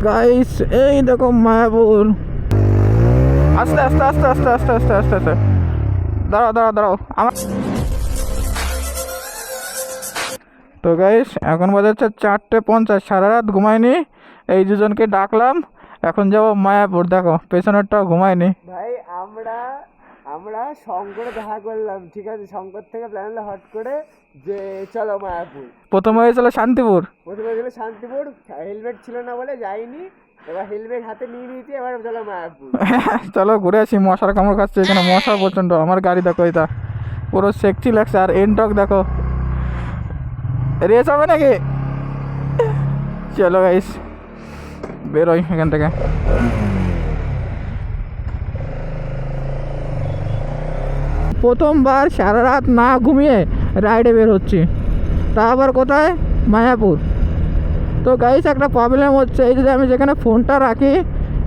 Guys এই দেখো মায়াপুর। আস্তে আস্তে আস্তে আস্তে আস্তে আস্তে আস্তে আস্তে দাঁড়াও দাঁড়াও দাঁড়াও আমার। তো গাইস এখন বাজাচ্ছে 4:50, সারা রাত ঘুমাইনি। এই দুজনকে ডাকলাম, এখন যাবো মায়াপুর। দেখো পেছনেরটাও ঘুমায়নি ভাই। আমরা আমরা শঙ্করে দেখা করলাম, ঠিক আছে? শঙ্কর থেকে প্ল্যান হলো হট করে যে চলো মায়াপুর। প্রথমে হয়েছিল শান্তিপুর। প্রথমে গেলে শান্তিপুর, হেলমেট ছিল না বলে যাইনি। এবার হেলমেট হাতে নিয়ে নিয়েছি, এবার চলো মায়াপুর। চলো ঘুরে আসি। মশার কামড় খাচ্ছে এখানে, মশা প্রচণ্ড। আমার গাড়ি দেখো, এটা পুরো সেক্সি লাগছে। আর এনটক দেখো, রেস হবে নাকি? চলো গাইস বেরোই এখান থেকে। প্রথমবার সারা রাত না ঘুমিয়ে রাইডে বের হচ্ছি, তা আবার কোথায়? মায়াপুর। তো গাইস একটা প্রবলেম হচ্ছে, এই যে আমি যেখানে ফোনটা রাখি,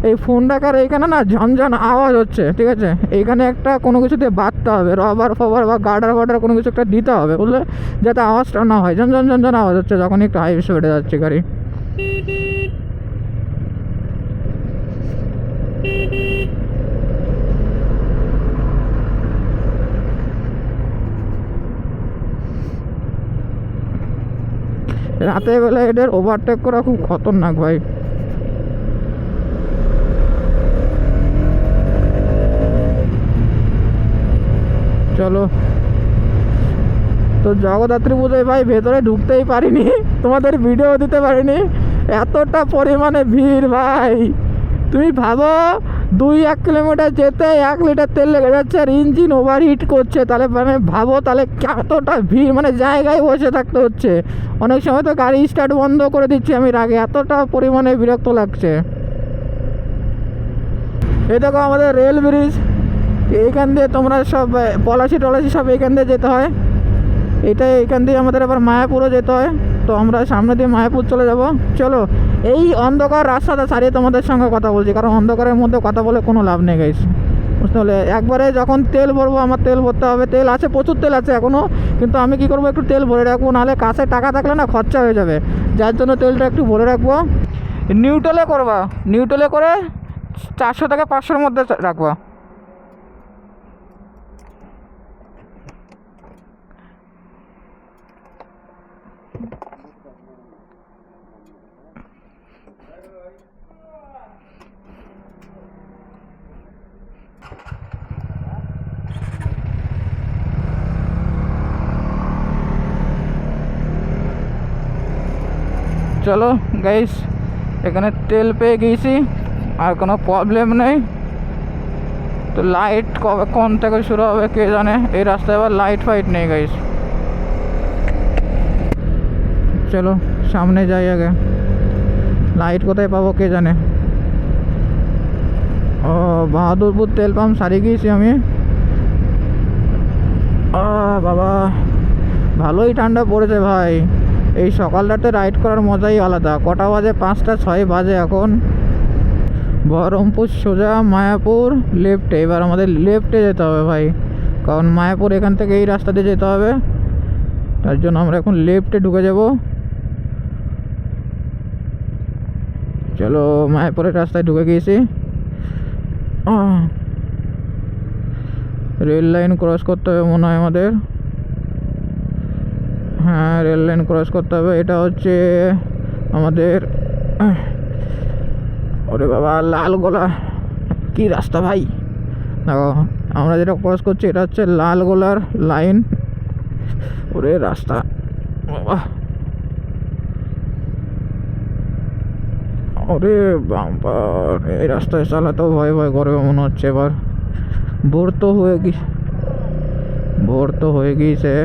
এই ফোন রাখার এইখানে না ঝনঝন আওয়াজ হচ্ছে, ঠিক আছে? এইখানে একটা কোনো কিছুতে বাঁধতে হবে, রবার ফবার বা গার্ডার ফার্ডার কোনো কিছু একটা দিতে হবে, বুঝলে? যাতে আওয়াজটা না হয়। ঝনঝন ঝনঝন আওয়াজ হচ্ছে যখন একটু হাই স্পিডে যাচ্ছে গাড়ি। রাতের বেলা এদের ওভারটেক করা খুব খতরনাক ভাই। চলো। তো জগদ্ধাত্রী পুজোয় ভাই ভেতরে ঢুকতেই পারিনি, তোমাদের ভিডিও দিতে পারিনি, এতটা পরিমাণে ভিড় ভাই। তুমি ভাবো 2-1 কিলোমিটার যেতে 1 লিটার তেল লেগে যাচ্ছে, আর ইঞ্জিন ওভারহিট করছে। তাহলে মানে ভাবো তাহলে এতটা ভিড়, মানে জায়গায় বসে থাকতে হচ্ছে। অনেক সময় তো গাড়ি স্টার্ট বন্ধ করে দিচ্ছি আমি রাগে, এতটা পরিমাণে বিরক্ত লাগছে। এই দেখো আমাদের রেল ব্রিজ, এইখান দিয়ে তোমরা সব পলাশি টলাশি সব এইখান দিয়ে যেতে হয়। এইখান দিয়ে আমাদের আবার মায়াপুরও যেতে হয়। তো আমরা সামনে দিয়ে মায়াপুর চলে যাব। চলো এই অন্ধকার রাস্তাটা ছাড়িয়ে তোমাদের সঙ্গে কথা বলছি, কারণ অন্ধকারের মধ্যে কথা বলে কোনো লাভ নেই গাইস, বুঝতে পারলে? একবারে যখন তেল ভরবো, আমার তেল ভরতে হবে। তেল আছে, প্রচুর তেল আছে এখনও, কিন্তু আমি কি করবো, একটু তেল ভরে রাখবো, নাহলে কাছে টাকা থাকলে না খরচা হয়ে যাবে। যার জন্য তেলটা একটু ভরে রাখবো। নিউট্রালে করবা, নিউট্রালে করে 400 থেকে 500-এর মধ্যে রাখবা। চলো গাইস এখানে তেল পেয়ে গিয়েছি, আর কোনো প্রবলেম নেই। তো লাইট কবে কোন থেকে শুরু হবে কে জানে, এই রাস্তায় আবার লাইট ফাইট নেই গাইস। চলো সামনে যাই আগে, লাইট কোথায় পাবো কে জানে। ও বাহাদুরপুর তেল পাম্প সারিয়ে গিয়েছি আমি। বাবা ভালোই ঠান্ডা পড়েছে ভাই। এই সকালটাতে রাইড করার মজাই আলাদা। কটা বাজে? 5:06 বাজে এখন। বহরমপুর সোজা মায়াপুর লেফটে। এবার আমাদের লেফটে যেতে হবে ভাই, কারণ মায়াপুর এখান থেকে এই রাস্তা দিয়ে যেতে হবে, তার জন্য আমরা এখন লেফটে ঢুকে যাব। চলো মায়াপুরের রাস্তায় ঢুকে গিয়েছি। রেল লাইন ক্রস করতে হবে মনে হয় আমাদের। হ্যাঁ রেল লাইন ক্রস করতে হবে। এটা হচ্ছে আমাদের, ওরে বাবা লালগোলা, কি রাস্তা ভাই। দেখো আমরা যেটা ক্রস করছি এটা হচ্ছে লালগোলার লাইন। ওরে রাস্তা বাবা, ওরে বাবা, এই রাস্তায় চালাতেও ভয় ভয় করে মনে হচ্ছে। এবার ভোর তো হয়ে গিয়েছে।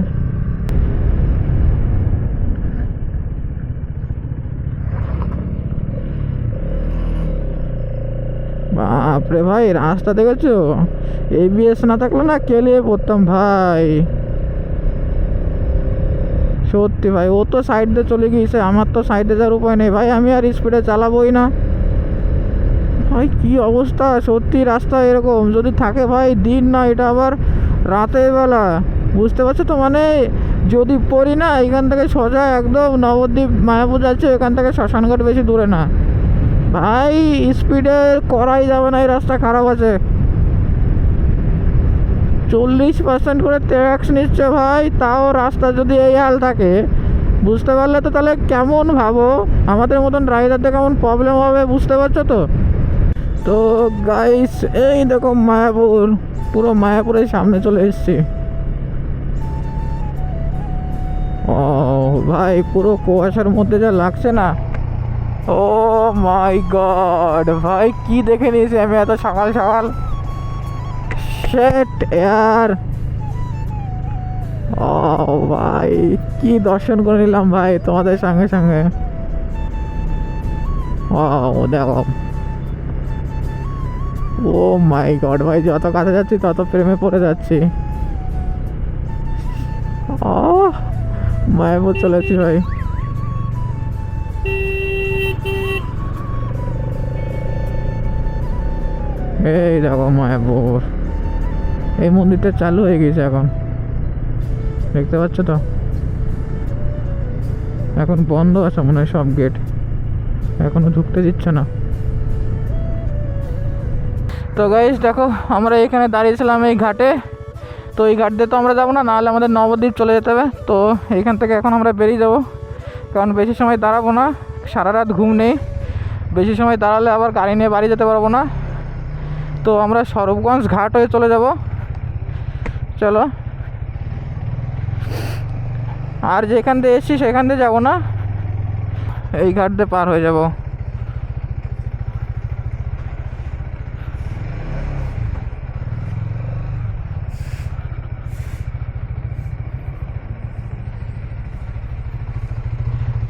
বাপরে ভাই রাস্তা দেখেছো, ABS না থাকলে না কেলিয়ে পড়তাম ভাই, সত্যি ভাই। ও তো সাইড দিয়ে চলে গিয়েছে, আমার তো সাইডে যাওয়ার উপায় নেই ভাই, আমি আর স্পিডে চালাবোই না ভাই। কি অবস্থা সত্যি, রাস্তা এরকম যদি থাকে ভাই, দিন না এটা আবার রাতের বেলা, বুঝতে পারছো তো? মানে যদি পড়ি না এখান থেকে সোজা একদম নবদ্বীপ মায়াপুর যাচ্ছে, এখান থেকে শ্মশানঘাট বেশি দূরে না ভাই স্পিডে করাই যাবে না, এই রাস্তা খারাপ আছে। 40% করে ট্যাক্স নিচ্ছে ভাই, তাও রাস্তা যদি এই হাল থাকে, বুঝতে পারলে তো তাহলে কেমন ভাবো আমাদের মতন রাইডারদের কেমন প্রবলেম হবে, বুঝতে পারছো তো। তো গাইস এই দেখো মায়াপুর, পুরো মায়াপুরের সামনে চলে এসেছি। ও ভাই পুরো কুয়াশার মধ্যে যা লাগছে না, ও মাই গড ভাই কি দেখে নিয়েছি আমি এত সকাল সকাল। শেট ইয়ার, ও ভাই কি দর্শন করে নিলাম ভাই তোমাদের সঙ্গে সঙ্গে। ও দেখো, ও মাই গড ভাই যত কাছে যাচ্ছি তত প্রেমে পড়ে যাচ্ছি। ও মায়াপুর চলেছি ভাই। এই দেখো মায়াপুর, এই মন্দিরটা চালু হয়ে গেছে এখন, দেখতে পাচ্ছ তো। এখন বন্ধ আছে মনে হয় সব গেট, এখনো ঢুকতে দিচ্ছে না। তো গাইস দেখো আমরা এখানে দাঁড়িয়েছিলাম এই ঘাটে, তো এই ঘাট দিয়ে তো আমরা যাবো না, নাহলে আমাদের নবদ্বীপ চলে যেতে হবে। তো এইখান থেকে এখন আমরা বেরিয়ে যাব, কারণ বেশি সময় দাঁড়াবো না, সারা রাত ঘুম নেই, বেশি সময় দাঁড়ালে আবার গাড়ি নিয়ে বাড়ি যেতে পারবো না। তো আমরা স্বরূপগঞ্জ ঘাট হয়ে চলে যাব, চলো। আর যেখান দিয়ে এসছি সেখান দিয়ে যাবো না, এই ঘাট দিয়ে পার হয়ে যাব।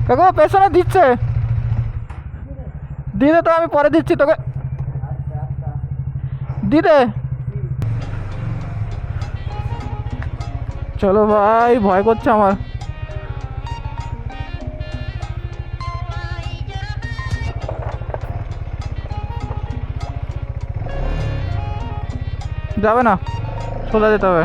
কাকু পেছনে দিচ্ছে, দিদে তো আমি পরে দিচ্ছি তোকে, দিদে চলো ভাই, ভয় করছে আমার। যাবে না, সোজা যেতে হবে।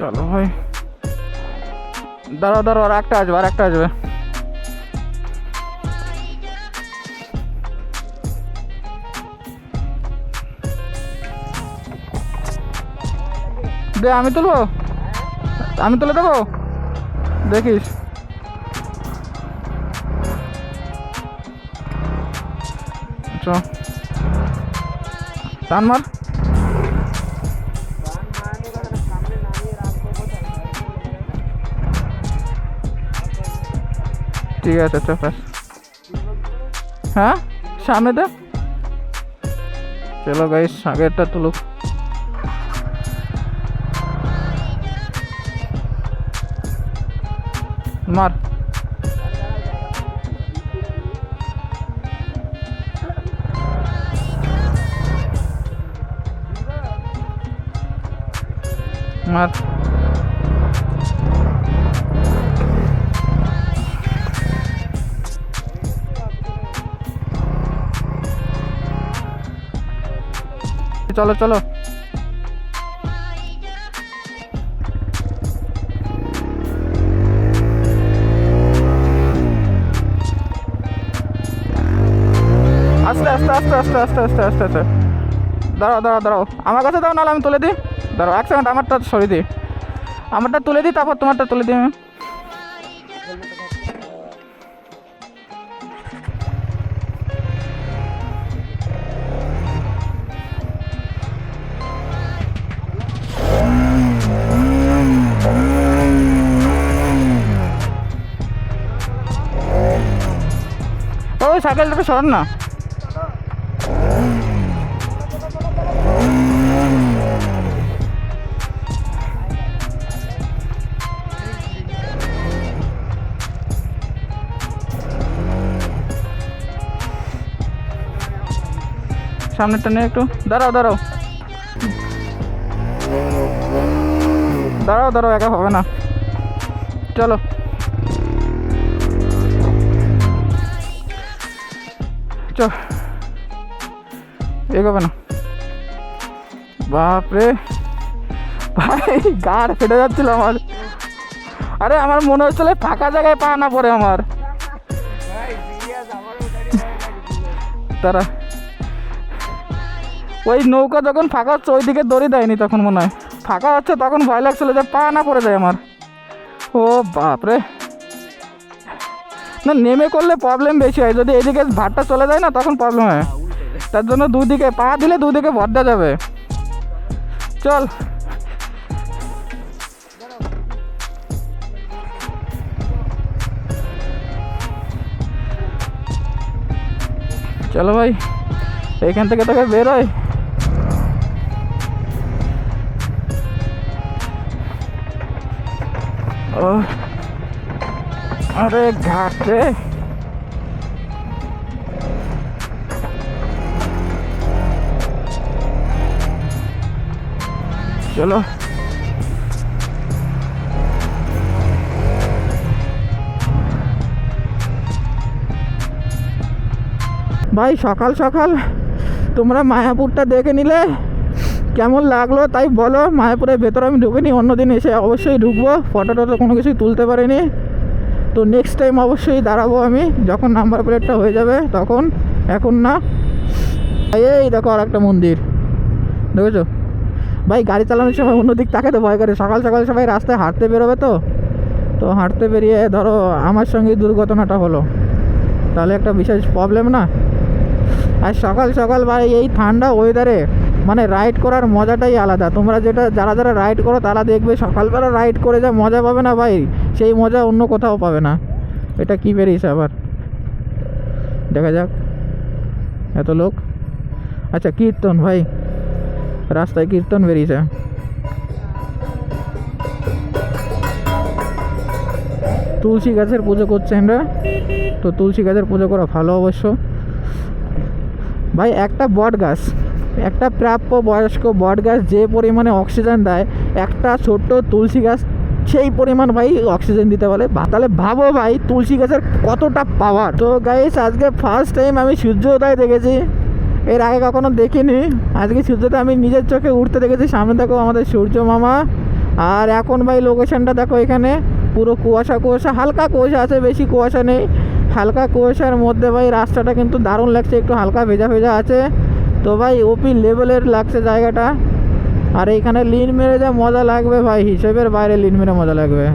চলো ভাই, দাঁড়াও দাঁড়াও, আর একটা আসবে, আর একটা আসবে। দে আমি তুলবো, আমি তুলে দেবো, দেখিস। চল টান মার। ঠিক আছে চল, হ্যাঁ সামনে দে। চলো গাইস আগেরটা তুলুক। মার, মার। চলো চলো, আস্তে আস্তে আস্তে আস্তে আস্তে আস্তে আস্তে আস্তে। দাঁড়াও দাঁড়াও দাঁড়াও, আমার কাছে দাও, নাহলে আমি তুলে দিই। দাঁড়াও 1 সেকেন্ড, আমারটা সরিয়ে দিই, আমারটা তুলে দিই, তারপর তোমারটা তুলে দিই আমি। ওই সাইকেলটাকে সরান না। সামনেরটা নিয়ে একটু দাঁড়াও দাঁড়াও দাঁড়াও দাঁড়াও, একা হবে না, চলো। চ এগোবে না, বাপরে ভাই গাড় ফেটে যাচ্ছিল আমার। আরে আমার মনে হচ্ছিল ফাঁকা জায়গায় পা না পড়ে আমার। তারা ওই নৌকা যখন ফাঁকা হচ্ছে ওই দিকে দড়ি দেয়নি, তখন মনে হয় ফাঁকা হচ্ছে, তখন ভয় লাগছিল যে পা না পড়ে যায় আমার। ও বাপরে, না নেমে করলে প্রবলেম বেশি হয়, যদি এইদিকে ভাতটা চলে যায় না তখন প্রবলেম হয়। তার জন্য দুদিকে পা দিলে দুদিকে ভরটা যাবে। চল চলো ভাই, এইখান থেকে তোকে বেরোয়। ও আরে ঘাট রে, চলো। ভাই সকাল সকাল তোমরা মায়াপুরটা দেখে নিলে, কেমন লাগলো তাই বলো। মায়াপুরের ভেতরে আমি ঢুকিনি, অন্যদিন এসে অবশ্যই ঢুকবো, ফটো টটো কোনো কিছুই তুলতে পারিনি। তো নেক্সট টাইম অবশ্যই দাঁড়াবো আমি, যখন নাম্বার প্লেটটা হয়ে যাবে তখন, এখন না। এই দেখো আর একটা মন্দির দেখেছো ভাই। গাড়ি চালানোর সময় অন্যদিক তাকাতে ভয় করে। সকাল সকাল সবাই রাস্তায় হাঁটতে বেরোবে, তো হাঁটতে বেরিয়ে ধরো আমার সঙ্গে দুর্ঘটনাটা হলো, তাহলে একটা বিশেষ প্রবলেম না। আর সকাল সকাল ভাই এই ঠান্ডা ওয়েদারে মানে রাইড করার মজাটাই আলাদা। তোমরা যারা যারা রাইড করো তারা দেখবে সকালবেলা রাইড করে যা মজা পাবে না ভাই, সেই মজা অন্য কোথাও পাবে না। এটা কি বেরিয়েছে আবার, দেখা যাক। এত লোক, আচ্ছা কীর্তন ভাই, রাস্তায় কীর্তন বেরিয়েছে। তুলসী গাছের পুজো করছে আমরা, তো তুলসী গাছের পুজো করা ভালো অবশ্য ভাই। একটা বট গাছ, একটা প্রাপ্য বয়স্ক বট গাছ যে পরিমাণে অক্সিজেন দেয়, একটা ছোট্ট তুলসী গাছ সেই পরিমাণ ভাই অক্সিজেন দিতে পারে। তাহলে ভাবো ভাই তুলসী গাছের কতটা পাওয়ার। তো গাইস আজকে ফার্স্ট টাইম আমি সূর্যোদয় দেখেছি, এর আগে কখনো দেখিনি। আজকে সূর্যোদয় আমি নিজের চোখে উঠতে দেখেছি। সামনে দেখো আমাদের সূর্য মামা। আর এখন ভাই লোকেশনটা দেখো, এখানে পুরো কুয়াশা কুয়াশা, হালকা কুয়াশা আছে, বেশি কুয়াশা নেই। হালকা কুয়াশার মধ্যে ভাই রাস্তাটা কিন্তু দারুণ লাগছে, একটু হালকা ভেজা ভেজা আছে। তো ভাই ওপি লেভেলের লাগছে জায়গাটা। আর এইখানে লিন মেরে যা মজা লাগবে ভাই, হিসেবের বাইরে লিন মেরে মজা লাগবে।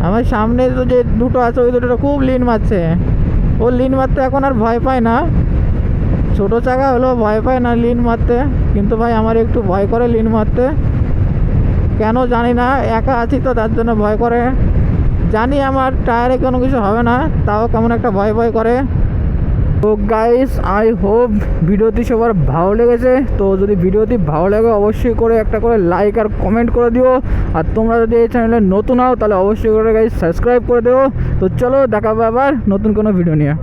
আমার সামনে তো যে দুটো আছে ওই দুটো খুব লিন মারছে। ও লিন মারতে এখন আর ভয় পায় না, ছোটো চাকা হলেও ভয় পায় না লিন মারতে। কিন্তু ভাই আমার একটু ভয় করে লিন মারতে, কেন জানি না, একা আছি তো তার জন্য ভয় করে। জানি আমার টায়ারে কোনো কিছু হবে না, তাও কেমন একটা ভয় ভয় করে। তো গাইস আই হোপ ভিডিওটি সবার ভালো লেগেছে। তো যদি ভিডিওটি ভালো লাগে অবশ্যই করে একটা করে লাইক আর কমেন্ট করে দিও। আর তোমরা যদি এই চ্যানেলে নতুন হও তাহলে অবশ্যই করে গাইস সাবস্ক্রাইব করে দিও। তো চলো দেখাবো আবার নতুন কোনো ভিডিও নিয়ে।